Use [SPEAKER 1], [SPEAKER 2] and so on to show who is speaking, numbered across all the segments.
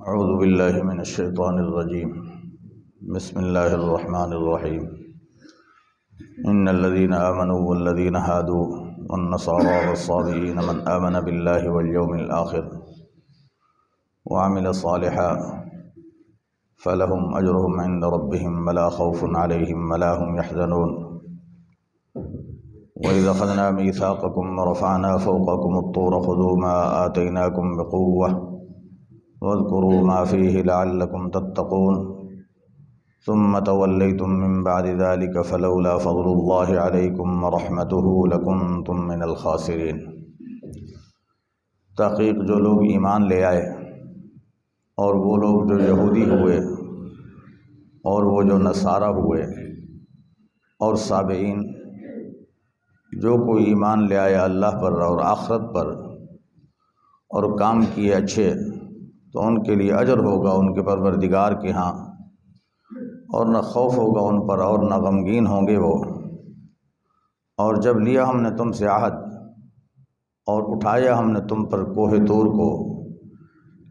[SPEAKER 1] اعوذ باللہ من الشیطان الرجیم بسم اللہ الرحمن الرحیم ان الذین آمنوا والذین ہادوا والنصارى والصابئین من آمن باللہ والیوم الآخر وعمل صالحا فلهم اجرهم عند ربهم ولا خوف علیہم ولا هم يحزنون وإذا أخذنا ميثاقكم ورفعنا فوقكم الطور خذوا ما آتيناكم بقوة واذكروا ما فيه لعلكم تتقون ثم توليتم من بعد ذلك فلولا فضل الله عليكم ورحمته لكنتم من الخاسرين۔ تحقیق جو لوگ ایمان لے آئے اور وہ لوگ جو یہودی ہوئے اور وہ جو نصارہ ہوئے اور صابئین، جو کوئی ایمان لے آیا اللہ پر اور آخرت پر اور کام کیے اچھے، تو ان کے لیے اجر ہوگا ان کے پروردگار کے ہاں، اور نہ خوف ہوگا ان پر اور نہ غمگین ہوں گے وہ۔ اور جب لیا ہم نے تم سے عہد اور اٹھایا ہم نے تم پر کوہ طور کو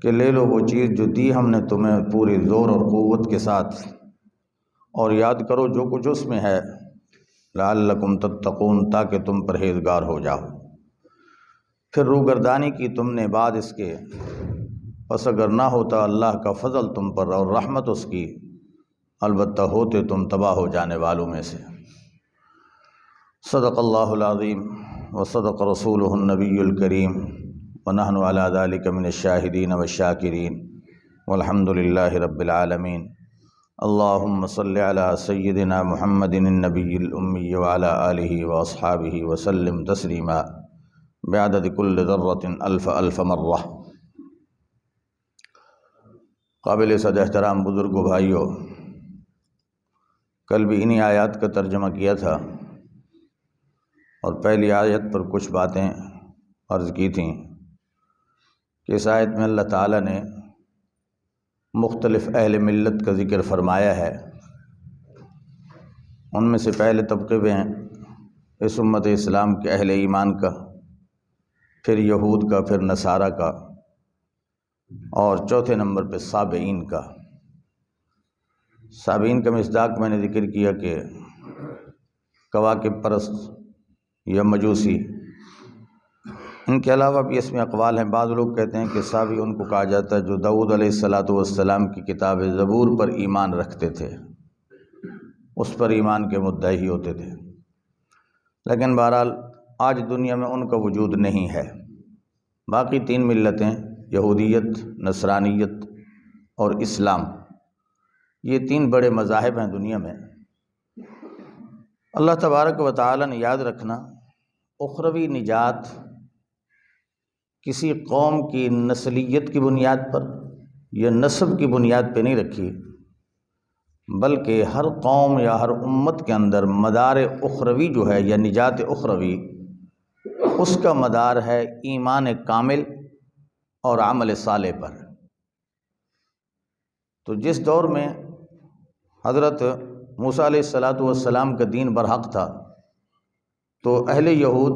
[SPEAKER 1] کہ لے لو وہ چیز جو دی ہم نے تمہیں پوری زور اور قوت کے ساتھ، اور یاد کرو جو کچھ اس میں ہے، لعلکم تتقون، تاکہ تم پرہیزگار ہو جاؤ۔ پھر روگردانی کی تم نے بعد اس کے، پس اگر نہ ہوتا اللہ کا فضل تم پر اور رحمت اس کی، البتہ ہوتے تم تباہ ہو جانے والوں میں سے۔ صدق اللہ العظیم وصدق رسولہ النبی الکریم ونحن علی ذلک من الشاہدین والشاکرین والحمد للہ رب العالمین۔ اللہم صلی علی سیدنا محمد النبی الامی وعلی آلہ واصحابہ وسلم تسلیما بعدد کل ذرۃ الف الف مرہ۔ قابل صد احترام بزرگوں، بھائیوں، کل بھی انہی آیات کا ترجمہ کیا تھا اور پہلی آیت پر کچھ باتیں عرض کی تھیں کہ اس آیت میں اللہ تعالیٰ نے مختلف اہل ملت کا ذکر فرمایا ہے۔ ان میں سے پہلے طبقے میں ہیں اس امت اسلام کے اہل ایمان کا، پھر یہود کا، پھر نصارہ کا، اور چوتھے نمبر پہ صابئین کا۔ صابئین کا مصداق میں نے ذکر کیا کہ کواکب پرست یا مجوسی۔ ان کے علاوہ بھی اس میں اقوال ہیں۔ بعض لوگ کہتے ہیں کہ صابئی ان کو کہا جاتا ہے جو داؤد علیہ السلام کی کتاب زبور پر ایمان رکھتے تھے، اس پر ایمان کے مدعی ہی ہوتے تھے، لیکن بہرحال آج دنیا میں ان کا وجود نہیں ہے۔ باقی تین ملتیں، یہودیت، نصرانیت اور اسلام، یہ تین بڑے مذاہب ہیں دنیا میں۔ اللہ تبارک و تعالی نے یاد رکھنا، اخروی نجات کسی قوم کی نسلیت کی بنیاد پر یا نسب کی بنیاد پہ نہیں رکھی، بلکہ ہر قوم یا ہر امت کے اندر مدار اخروی جو ہے یا نجات اخروی، اس کا مدار ہے ایمان کامل اور عمل صالح پر۔ تو جس دور میں حضرت موسیٰ علیہ السلام کا دین برحق تھا، تو اہل یہود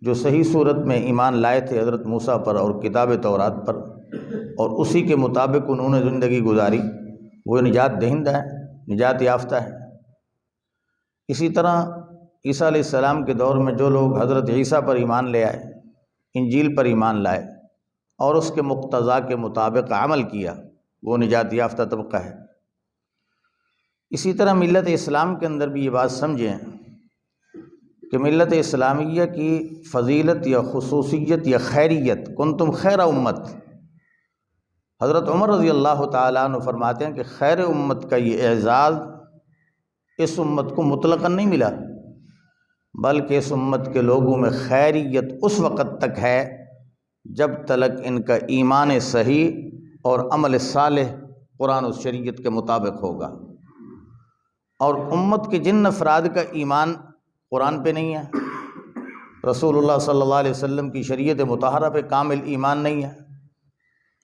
[SPEAKER 1] جو صحیح صورت میں ایمان لائے تھے حضرت موسیٰ پر اور کتاب تورات پر، اور اسی کے مطابق انہوں نے زندگی گزاری، وہ نجات دہندہ ہے، نجات یافتہ ہے۔ اسی طرح عیسیٰ علیہ السلام کے دور میں جو لوگ حضرت عیسیٰ پر ایمان لے آئے، انجیل پر ایمان لائے اور اس کے مقتضا کے مطابق عمل کیا، وہ نجات یافتہ طبقہ ہے۔ اسی طرح ملت اسلام کے اندر بھی یہ بات سمجھیں کہ ملت اسلامیہ کی فضیلت یا خصوصیت یا خیریت، کنتم خیر امت، حضرت عمر رضی اللہ تعالیٰ عنہ فرماتے ہیں کہ خیر امت کا یہ اعزاز اس امت کو مطلقاً نہیں ملا، بلکہ اس امت کے لوگوں میں خیریت اس وقت تک ہے جب تلک ان کا ایمان صحیح اور عمل صالح قرآن و شریعت کے مطابق ہوگا۔ اور امت کے جن افراد کا ایمان قرآن پہ نہیں ہے، رسول اللہ صلی اللہ علیہ وسلم کی شریعت مطہرہ پہ کامل ایمان نہیں ہے،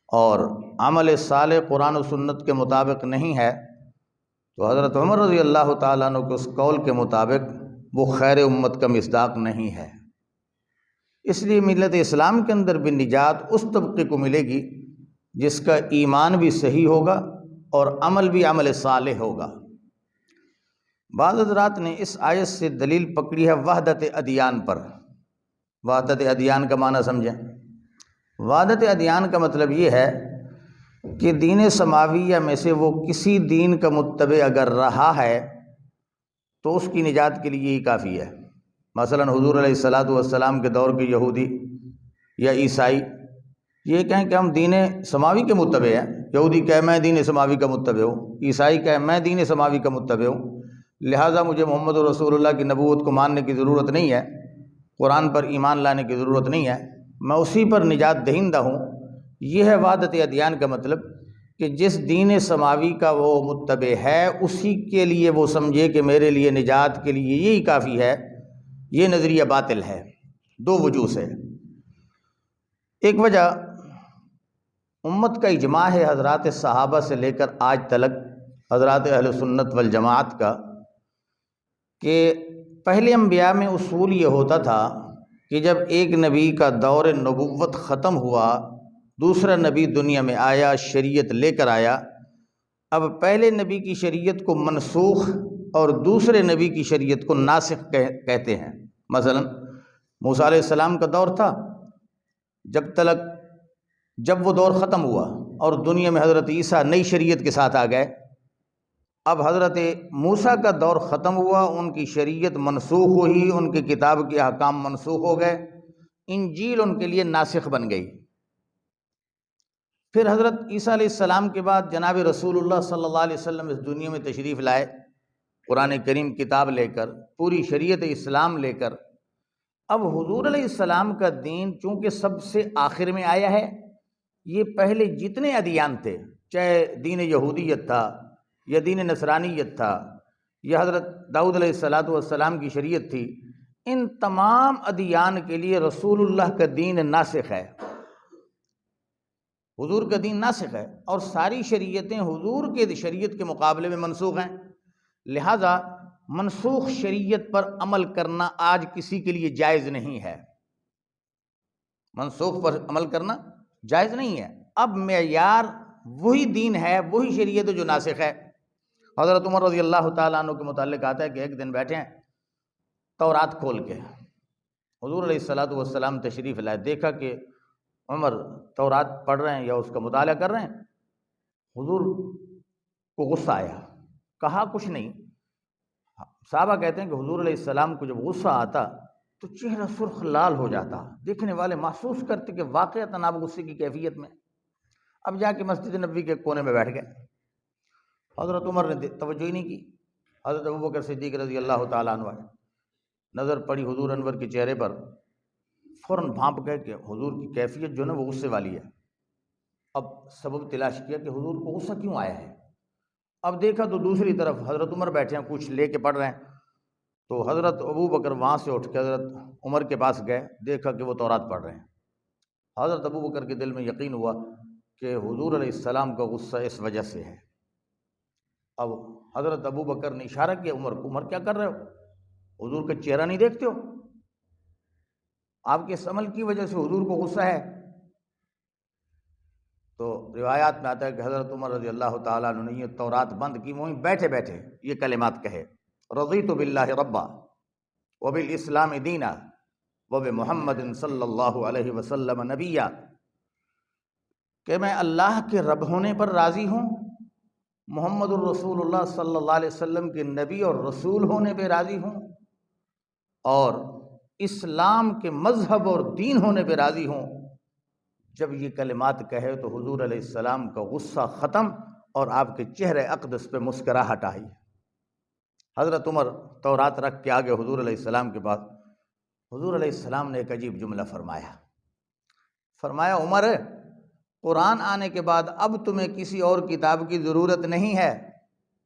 [SPEAKER 1] اور عمل صالح قرآن و سنت کے مطابق نہیں ہے، تو حضرت عمر رضی اللہ تعالیٰ عنہ کے اس قول کے مطابق وہ خیر امت کا مصداق نہیں ہے۔ اس لیے ملت اسلام کے اندر بھی نجات اس طبقے کو ملے گی جس کا ایمان بھی صحیح ہوگا اور عمل بھی عمل صالح ہوگا۔ بعض حضرات نے اس آیت سے دلیل پکڑی ہے وحدت ادیان پر۔ وحدت ادیان کا معنی سمجھیں۔ وحدت ادیان کا مطلب یہ ہے کہ دین سماویہ میں سے وہ کسی دین کا متبع اگر رہا ہے تو اس کی نجات کے لیے ہی کافی ہے۔ مثلا حضور علیہ الصلاۃ والسلام کے دور کے یہودی یا عیسائی یہ کہیں کہ ہم دین سماوی کے متبع ہیں، یہودی کہے میں دین سماوی کا متبع ہوں، عیسائی کہے میں دین سماوی کا متبع ہوں، لہٰذا مجھے محمد رسول اللہ کی نبوت کو ماننے کی ضرورت نہیں ہے، قرآن پر ایمان لانے کی ضرورت نہیں ہے، میں اسی پر نجات دہندہ ہوں۔ یہ ہے وحدت ادیان کا مطلب کہ جس دین سماوی کا وہ متبع ہے اسی کے لیے وہ سمجھے کہ میرے لیے نجات کے لیے یہی کافی ہے۔ یہ نظریہ باطل ہے دو وجوہ سے۔ ایک وجہ امت کا اجماع ہے، حضرات صحابہ سے لے کر آج تلک حضرات اہل سنت والجماعت کا، کہ پہلے انبیاء میں اصول یہ ہوتا تھا کہ جب ایک نبی کا دور نبوت ختم ہوا، دوسرا نبی دنیا میں آیا، شریعت لے کر آیا، اب پہلے نبی کی شریعت کو منسوخ اور دوسرے نبی کی شریعت کو ناسخ کہتے ہیں۔ مثلا موسیٰ علیہ السلام کا دور تھا، جب وہ دور ختم ہوا اور دنیا میں حضرت عیسیٰ نئی شریعت کے ساتھ آ گئے، اب حضرت موسیٰ کا دور ختم ہوا، ان کی شریعت منسوخ ہوئی، ان کی کتاب کے احکام منسوخ ہو گئے، انجیل ان کے لیے ناسخ بن گئی۔ پھر حضرت عیسیٰ علیہ السلام کے بعد جناب رسول اللہ صلی اللہ علیہ وسلم اس دنیا میں تشریف لائے، قرآن کریم کتاب لے کر، پوری شریعت اسلام لے کر۔ اب حضور علیہ السلام کا دین چونکہ سب سے آخر میں آیا ہے، یہ پہلے جتنے ادیان تھے، چاہے دین یہودیت تھا یا دین نصرانیت تھا یا حضرت داؤد علیہ السلام کی شریعت تھی، ان تمام ادیان کے لیے رسول اللہ کا دین ناسخ ہے، حضور کا دین ناسخ ہے، اور ساری شریعتیں حضور کے شریعت کے مقابلے میں منسوخ ہیں۔ لہٰذا منسوخ شریعت پر عمل کرنا آج کسی کے لیے جائز نہیں ہے، منسوخ پر عمل کرنا جائز نہیں ہے۔ اب معیار وہی دین ہے، وہی شریعت جو ناسخ ہے۔ حضرت عمر رضی اللہ تعالیٰ عنہ کے متعلق آتا ہے کہ ایک دن بیٹھے ہیں تورات کھول کے، حضور علیہ السلام تشریف لائے، دیکھا کہ عمر تورات پڑھ رہے ہیں یا اس کا مطالعہ کر رہے ہیں۔ حضور کو غصہ آیا، کہا کچھ نہیں۔ صحابہ کہتے ہیں کہ حضور علیہ السلام کو جب غصہ آتا تو چہرہ سرخ لال ہو جاتا، دیکھنے والے محسوس کرتے کہ واقعتاً آپ غصے کی کیفیت میں۔ اب جا کے مسجد نبوی کے کونے میں بیٹھ گئے۔ حضرت عمر نے توجہ ہی نہیں کی۔ حضرت ابوبکر صدیق رضی اللہ تعالیٰ عنہ آئے، نظر پڑی حضور انور کے چہرے پر، فوراً بھانپ گئے کہ حضور کی کیفیت جو ہے نا وہ غصے والی ہے۔ اب سبب تلاش کیا کہ حضور کو غصہ کیوں آیا ہے۔ اب دیکھا تو دوسری طرف حضرت عمر بیٹھے ہیں، کچھ لے کے پڑھ رہے ہیں، تو حضرت ابوبکر وہاں سے اٹھ کے حضرت عمر کے پاس گئے، دیکھا کہ وہ تورات پڑھ رہے ہیں۔ حضرت ابوبکر کے دل میں یقین ہوا کہ حضور علیہ السلام کا غصہ اس وجہ سے ہے۔ اب حضرت ابوبکر نے اشارہ کیا عمر کو، عمر کیا کر رہے ہو، حضور کا چہرہ نہیں دیکھتے ہو، آپ کے اس عمل کی وجہ سے حضور کو غصہ ہے۔ تو روایات میں آتا ہے کہ حضرت عمر رضی اللہ تعالیٰ عنہ نے یہ تورات بند کی، وہیں بیٹھے بیٹھے یہ کلمات کہے، رضیت باللہ ربا وبالاسلام دینا وبمحمد صلی اللہ علیہ وسلم نبیا، کہ میں اللہ کے رب ہونے پر راضی ہوں، محمد الرسول اللہ صلی اللہ علیہ وسلم کے نبی اور رسول ہونے پہ راضی ہوں، اور اسلام کے مذہب اور دین ہونے پہ راضی ہوں۔ جب یہ کلمات کہے تو حضور علیہ السلام کا غصہ ختم اور آپ کے چہرے اقدس پہ مسکراہٹ آئی۔ حضرت عمر تورات رکھ کے آگے حضور علیہ السلام کے پاس، حضور علیہ السلام نے ایک عجیب جملہ فرمایا عمر، قرآن آنے کے بعد اب تمہیں کسی اور کتاب کی ضرورت نہیں ہے،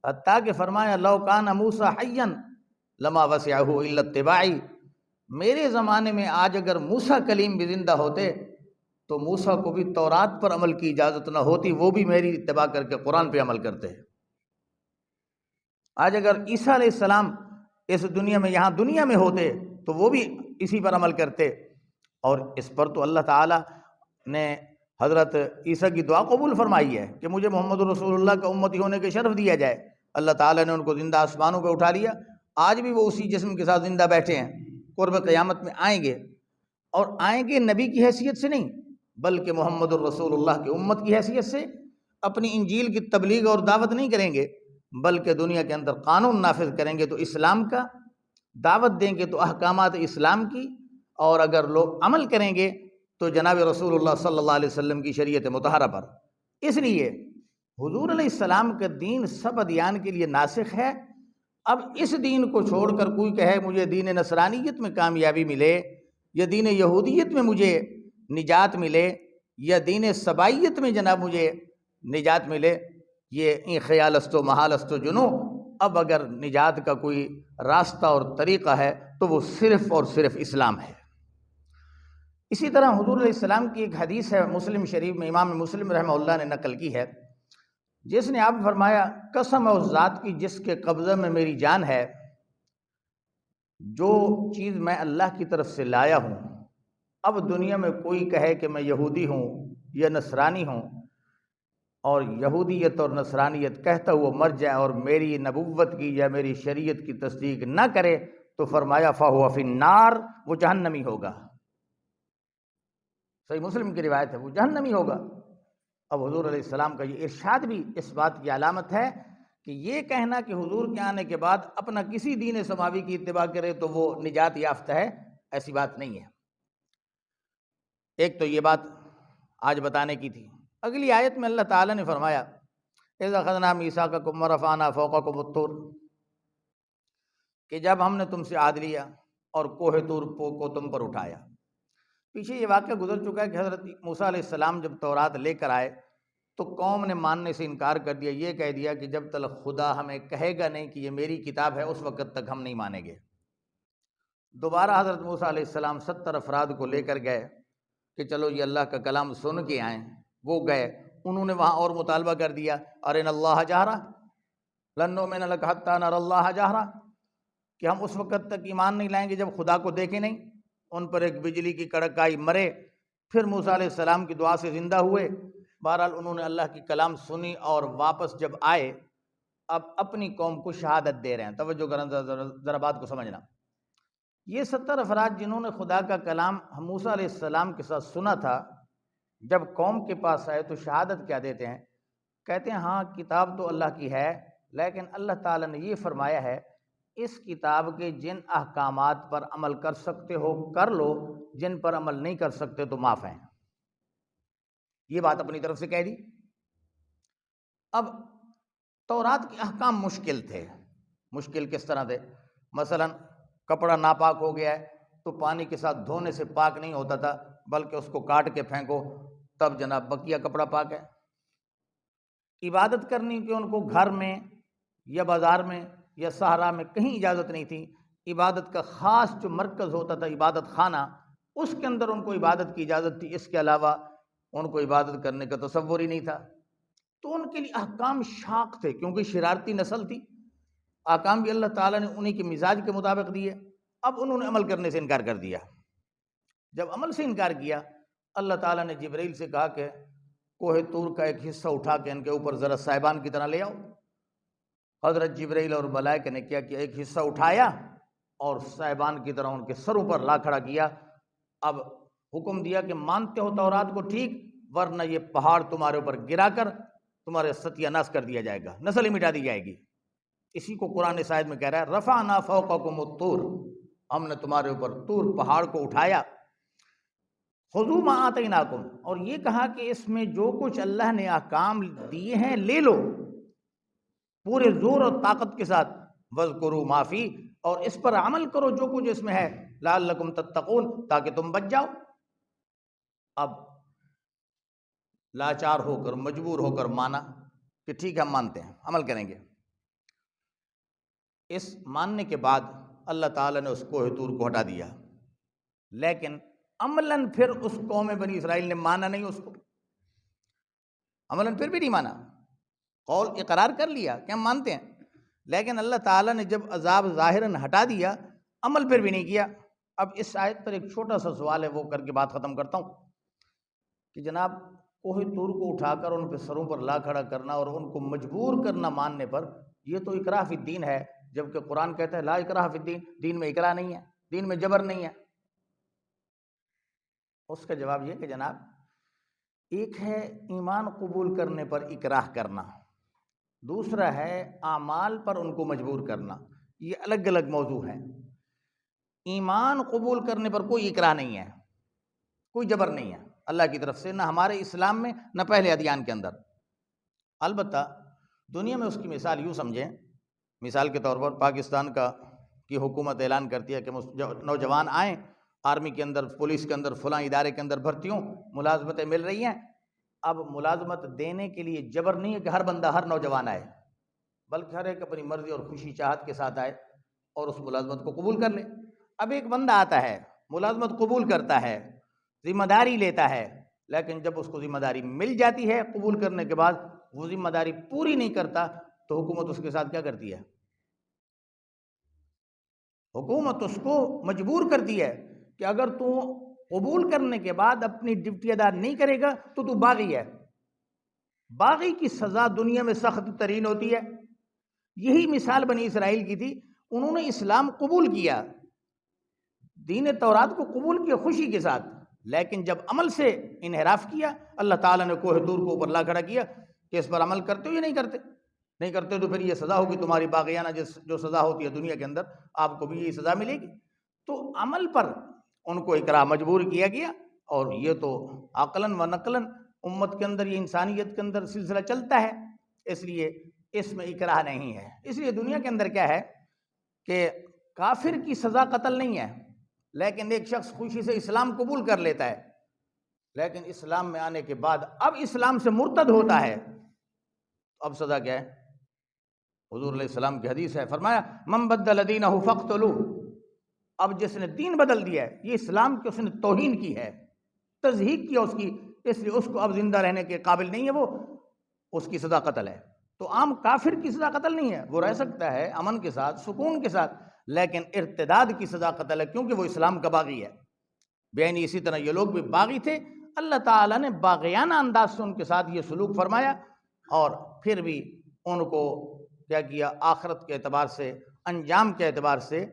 [SPEAKER 1] حتیٰ کہ فرمایا لو کان موسیٰ حیا لما وسعہ الا اتباعی، میرے زمانے میں آج اگر موسیٰ کلیم بھی زندہ ہوتے تو موسیٰ کو بھی تورات پر عمل کی اجازت نہ ہوتی، وہ بھی میری اتباع کر کے قرآن پہ عمل کرتے ہیں۔ آج اگر عیسیٰ علیہ السلام اس دنیا میں یہاں دنیا میں ہوتے تو وہ بھی اسی پر عمل کرتے، اور اس پر تو اللہ تعالیٰ نے حضرت عیسیٰ کی دعا قبول فرمائی ہے کہ مجھے محمد رسول اللہ کا امتی ہونے کے شرف دیا جائے. اللہ تعالیٰ نے ان کو زندہ آسمانوں پہ اٹھا لیا. آج بھی وہ اسی جسم کے ساتھ زندہ بیٹھے ہیں. قرب قیامت میں آئیں گے، اور آئیں گے نبی کی حیثیت سے نہیں بلکہ محمد الرسول اللہ کی امت کی حیثیت سے. اپنی انجیل کی تبلیغ اور دعوت نہیں کریں گے بلکہ دنیا کے اندر قانون نافذ کریں گے تو اسلام کا، دعوت دیں گے تو احکامات اسلام کی، اور اگر لوگ عمل کریں گے تو جناب رسول اللہ صلی اللہ علیہ وسلم کی شریعت مطہرہ پر. اس لیے حضور علیہ السلام کا دین سب ادیان کے لیے ناسخ ہے. اب اس دین کو چھوڑ کر کوئی کہے مجھے دین نصرانیت میں کامیابی ملے، یا دین یہودیت میں مجھے نجات ملے، یا دین سبائیت میں جناب مجھے نجات ملے، یہ خیال است و محال است و جنو. اب اگر نجات کا کوئی راستہ اور طریقہ ہے تو وہ صرف اور صرف اسلام ہے. اسی طرح حضور علیہ السلام کی ایک حدیث ہے مسلم شریف میں، امام مسلم رحمہ اللہ نے نقل کی ہے، جس نے آپ فرمایا قسم ہے اس ذات کی جس کے قبضے میں میری جان ہے، جو چیز میں اللہ کی طرف سے لایا ہوں، اب دنیا میں کوئی کہے کہ میں یہودی ہوں یا نصرانی ہوں، اور یہودیت اور نصرانیت کہتا ہوا مر جائے اور میری نبوت کی یا میری شریعت کی تصدیق نہ کرے تو فرمایا فَهُوَ فِي النَّارِ، وہ جہنمی ہوگا. صحیح مسلم کی روایت ہے، وہ جہنمی ہوگا. اب حضور علیہ السلام کا یہ ارشاد بھی اس بات کی علامت ہے کہ یہ کہنا کہ حضور کے آنے کے بعد اپنا کسی دین سماوی کی اتباع کرے تو وہ نجات یافتہ ہے، ایسی بات نہیں ہے. ایک تو یہ بات آج بتانے کی تھی. اگلی آیت میں اللہ تعالیٰ نے فرمایا اِذْ أَخَذْنَا مِيثَاقَكُمْ وَرَفَعْنَا فَوْقَكُمُ الطُّورَ، کہ جب ہم نے تم سے عہد لیا اور کوہ طور کو تم پر اٹھایا. پیچھے یہ واقعہ گزر چکا ہے کہ حضرت موسیٰ علیہ السلام جب تورات لے کر آئے تو قوم نے ماننے سے انکار کر دیا. یہ کہہ دیا کہ جب تک خدا ہمیں کہے گا نہیں کہ یہ میری کتاب ہے اس وقت تک ہم نہیں مانیں گے. دوبارہ حضرت موسیٰ علیہ السلام 70 افراد کو لے کر گئے کہ چلو یہ اللہ کا کلام سن کے آئیں. وہ گئے، انہوں نے وہاں اور مطالبہ کر دیا ارنا اللہ جہرا لن نؤمن لک حتی نری اللہ جہرا، کہ ہم اس وقت تک ایمان نہیں لائیں گے جب خدا کو دیکھیں نہیں. ان پر ایک بجلی کی کڑک آئی، مرے. پھر موسیٰ علیہ السلام کی دعا سے زندہ ہوئے. بہرحال انہوں نے اللہ کی کلام سنی اور واپس جب آئے اب اپنی قوم کو شہادت دے رہے ہیں. توجہ کرنا ذرا بات کو سمجھنا. یہ 70 افراد جنہوں نے خدا کا کلام موسیٰ علیہ السلام کے ساتھ سنا تھا، جب قوم کے پاس آئے تو شہادت کیا دیتے ہیں؟ کہتے ہیں ہاں کتاب تو اللہ کی ہے، لیکن اللہ تعالیٰ نے یہ فرمایا ہے اس کتاب کے جن احکامات پر عمل کر سکتے ہو کر لو، جن پر عمل نہیں کر سکتے تو معاف ہیں. یہ بات اپنی طرف سے کہہ دی. اب تورات کے احکام مشکل تھے. مشکل کس طرح تھے؟ مثلا کپڑا ناپاک ہو گیا ہے تو پانی کے ساتھ دھونے سے پاک نہیں ہوتا تھا بلکہ اس کو کاٹ کے پھینکو تب جناب بقیہ کپڑا پاک ہے. عبادت کرنی کہ ان کو گھر میں یا بازار میں یا صحرا میں کہیں اجازت نہیں تھی. عبادت کا خاص جو مرکز ہوتا تھا عبادت خانہ، اس کے اندر ان کو عبادت کی اجازت تھی. اس کے علاوہ ان کو عبادت کرنے کا تصور ہی نہیں تھا. تو ان کے لیے احکام شاق تھے کیونکہ شرارتی نسل تھی. احکام بھی اللہ تعالیٰ نے انہی کے مزاج کے مطابق دیے. اب انہوں نے عمل کرنے سے انکار کر دیا. جب عمل سے انکار کیا اللہ تعالیٰ نے جبرائیل سے کہا کہ کوہ طور کا ایک حصہ اٹھا کے ان کے اوپر ذرا صاحبان کی طرح لے آؤ. حضرت جبرائیل اور ملائکہ نے کیا کہ ایک حصہ اٹھایا اور صاحبان کی طرح ان کے سروں پر لا کھڑا کیا. اب حکم دیا کہ مانتے ہو تورات کو ٹھیک، ورنہ یہ پہاڑ تمہارے اوپر گرا کر تمہارے ستیہ ناش کر دیا جائے گا، نسل ہی مٹا دی جائے گی. اسی کو قرآن شاہد میں کہہ رہا ہے رفعنا فوقکم الطور، ہم نے تمہارے اوپر طور پہاڑ کو اٹھایا. خذوا ما آتیناکم، اور یہ کہا کہ اس میں جو کچھ اللہ نے احکام دیے ہیں لے لو پورے زور اور طاقت کے ساتھ. وَاذْكُرُوا مَا فِي، اور اس پر عمل کرو جو کچھ اس میں ہے. لَعَلَّكُمْ تَتَّقُونَ، تاکہ تم بچ جاؤ. اب لاچار ہو کر مجبور ہو کر مانا کہ ٹھیک ہے ہم مانتے ہیں عمل کریں گے. اس ماننے کے بعد اللہ تعالیٰ نے اس کوہ طور کو ہٹا دیا، لیکن عملاً پھر اس قوم بنی اسرائیل نے مانا نہیں اس کو. عملاً پھر بھی نہیں مانا. قول اقرار کر لیا کہ ہم مانتے ہیں، لیکن اللہ تعالیٰ نے جب عذاب ظاہراً ہٹا دیا عمل پھر بھی نہیں کیا. اب اس آیت پر ایک چھوٹا سا سوال ہے، وہ کر کے بات ختم کرتا ہوں کہ جناب کوہ طور کو اٹھا کر ان پہ سروں پر لا کھڑا کرنا اور ان کو مجبور کرنا ماننے پر، یہ تو اکراہ فی الدین ہے، جبکہ قرآن کہتا ہے لا اکراہ فی الدین، دین میں اکراہ نہیں ہے، دین میں جبر نہیں ہے۔ اس کا جواب یہ کہ جناب، ایک ہے ایمان قبول کرنے پر اکراہ کرنا، دوسرا ہے اعمال پر ان کو مجبور کرنا، یہ الگ الگ موضوع ہے۔ ایمان قبول کرنے پر کوئی اکراہ نہیں ہے، کوئی جبر نہیں ہے اللہ کی طرف سے، نہ ہمارے اسلام میں نہ پہلے ادیان کے اندر۔ البتہ دنیا میں اس کی مثال یوں سمجھیں، مثال کے طور پر پاکستان کی حکومت اعلان کرتی ہے کہ نوجوان آئیں، آرمی کے اندر، پولیس کے اندر، فلاں ادارے کے اندر بھرتی ہوں، ملازمتیں مل رہی ہیں۔ اب ملازمت دینے کے لیے جبر نہیں ہے کہ ہر بندہ، ہر نوجوان آئے، بلکہ ہر ایک اپنی مرضی اور خوشی چاہت کے ساتھ آئے اور اس ملازمت کو قبول کر لے۔ اب ایک بندہ آتا ہے، ملازمت قبول کرتا ہے، ذمہ داری لیتا ہے، لیکن جب اس کو ذمہ داری مل جاتی ہے قبول کرنے کے بعد وہ ذمہ داری پوری نہیں کرتا، تو حکومت اس کے ساتھ کیا کرتی ہے؟ حکومت اس کو مجبور کرتی ہے کہ اگر تو قبول کرنے کے بعد اپنی ڈیوٹی ادا نہیں کرے گا تو باغی ہے۔ باغی کی سزا دنیا میں سخت ترین ہوتی ہے۔ یہی مثال بنی اسرائیل کی تھی، انہوں نے اسلام قبول کیا، دین تورات کو قبول کیا خوشی کے ساتھ، لیکن جب عمل سے انحراف کیا، اللہ تعالیٰ نے کوہ طور کو اوپر لا کھڑا کیا کہ اس پر عمل کرتے ہو یا نہیں کرتے؟ نہیں کرتے تو پھر یہ سزا ہوگی تمہاری باغیانہ جو سزا ہوتی ہے دنیا کے اندر، آپ کو بھی یہی سزا ملے گی۔ تو عمل پر ان کو اکراہ مجبور کیا گیا، اور یہ تو عقلاً و نقلاً امت کے اندر، یہ انسانیت کے اندر سلسلہ چلتا ہے، اس لیے اس میں اکراہ نہیں ہے۔ اس لیے دنیا کے اندر کیا ہے کہ کافر کی سزا قتل نہیں ہے، لیکن ایک شخص خوشی سے اسلام قبول کر لیتا ہے، لیکن اسلام میں آنے کے بعد اب اسلام سے مرتد ہوتا ہے، اب سزا کیا ہے؟ حضور علیہ السلام کی حدیث ہے، فرمایا من بدل دینہ فاقتلوہ، اب جس نے دین بدل دیا ہے، یہ اسلام کی اس نے توہین کی ہے، تضحیک کیا اس کی، اس لیے اس کو اب زندہ رہنے کے قابل نہیں ہے، وہ اس کی سزا قتل ہے۔ تو عام کافر کی سزا قتل نہیں ہے، وہ رہ سکتا ہے امن کے ساتھ، سکون کے ساتھ، لیکن ارتداد کی سزا قتل ہے، کیونکہ وہ اسلام کا باغی ہے۔ بیانی اسی طرح یہ لوگ بھی باغی تھے، اللہ تعالیٰ نے باغیانہ انداز سے ان کے ساتھ یہ سلوک فرمایا، اور پھر بھی ان کو کیا کیا؟ آخرت کے اعتبار سے، انجام کے اعتبار سے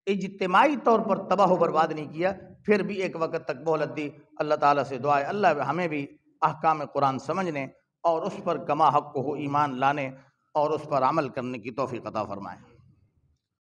[SPEAKER 1] اجتماعی طور پر تباہ و برباد نہیں کیا، پھر بھی ایک وقت تک مہلت دی۔ اللہ تعالیٰ سے دعا ہے اللہ ہمیں بھی احکام قرآن سمجھنے اور اس پر کما حق کو ایمان لانے اور اس پر عمل کرنے کی توفیق عطا فرمائے۔